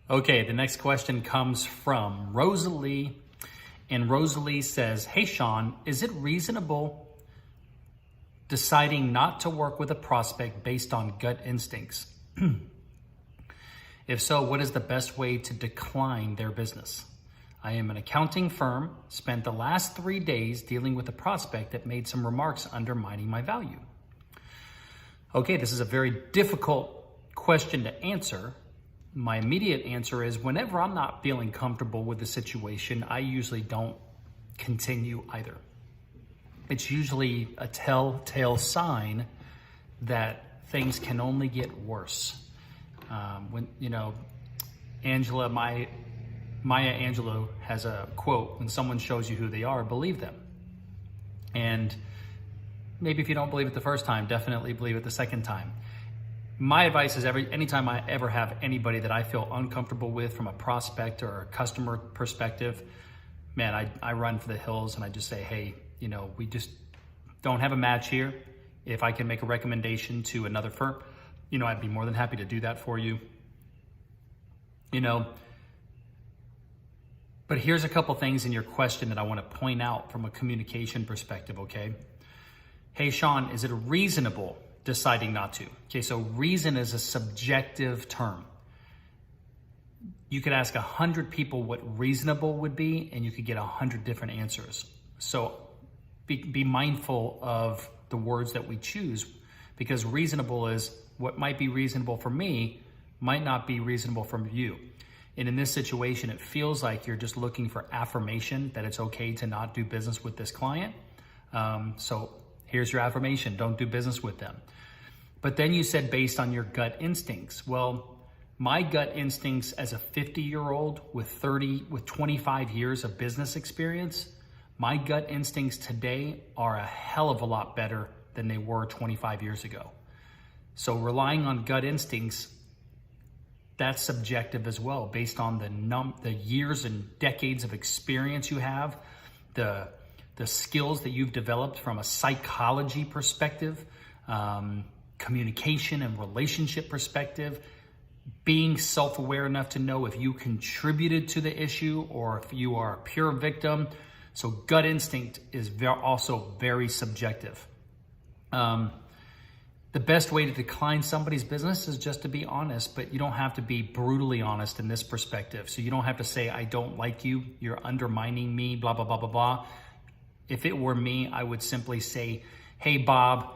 Okay, the next question comes from Roseli, and Roseli says, "Hey Shawn, is it reasonable deciding not to work with a prospect based on gut instincts? If so, what is the best way to decline their business? I am an accounting firm, spent the last 3 days dealing with a prospect that made some remarks undermining my value." Okay, this is a very difficult question to answer. My immediate answer is whenever I'm not feeling comfortable with the situation, I usually don't continue either. It's usually a telltale sign that things can only get worse. Angela, Maya Angelou has a quote: when someone shows you who they are, believe them. And maybe if you don't believe it the first time, definitely believe it the second time. My advice is anytime I ever have anybody that I feel uncomfortable with from a prospect or a customer perspective, man, I run for the hills and I just say, hey, we just don't have a match here. If I can make a recommendation to another firm, I'd be more than happy to do that for you. But here's a couple things in your question that I want to point out from a communication perspective, okay? Hey, Shawn, is it reasonable deciding not to? Okay, so reason is a subjective term. You could ask 100 people what reasonable would be, and you could get 100 different answers. So be mindful of the words that we choose, because reasonable is what might be reasonable for me might not be reasonable for you. And in this situation, it feels like you're just looking for affirmation that it's okay to not do business with this client. So here's your affirmation: don't do business with them. But then you said based on your gut instincts. Well, my gut instincts as a 50-year-old with 25 years of business experience, my gut instincts today are a hell of a lot better than they were 25 years ago. So relying on gut instincts, that's subjective as well, based on the years and decades of experience you have, the skills that you've developed from a psychology perspective, communication and relationship perspective, being self-aware enough to know if you contributed to the issue or if you are a pure victim. So gut instinct is also very subjective. The best way to decline somebody's business is just to be honest, but you don't have to be brutally honest in this perspective. So you don't have to say, I don't like you, you're undermining me, blah, blah, blah, blah, blah. If it were me, I would simply say, hey, Bob,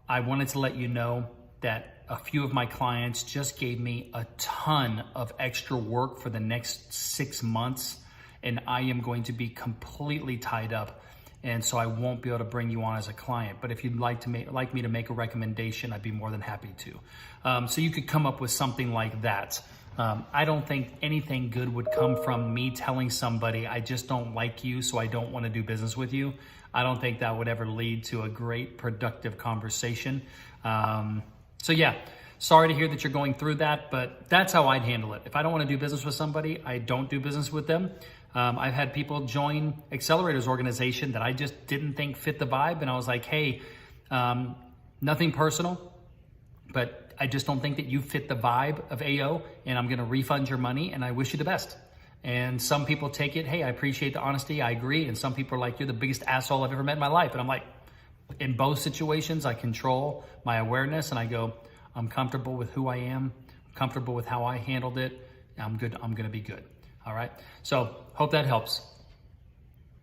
I wanted to let you know that a few of my clients just gave me a ton of extra work for the next 6 months, and I am going to be completely tied up. And so I won't be able to bring you on as a client. But if you'd like me to make a recommendation, I'd be more than happy to. So you could come up with something like that. I don't think anything good would come from me telling somebody, I just don't like you, so I don't want to do business with you. I don't think that would ever lead to a great, productive conversation. So yeah, sorry to hear that you're going through that, but that's how I'd handle it. If I don't want to do business with somebody, I don't do business with them. I've had people join Accelerators organization that I just didn't think fit the vibe. And I was like, hey, nothing personal, but I just don't think that you fit the vibe of AO, and I'm going to refund your money and I wish you the best. And some people take it, hey, I appreciate the honesty, I agree. And some people are like, you're the biggest asshole I've ever met in my life. And I'm like, in both situations, I control my awareness and I go, I'm comfortable with who I am, comfortable with how I handled it. I'm good. I'm going to be good. All right. So hope that helps.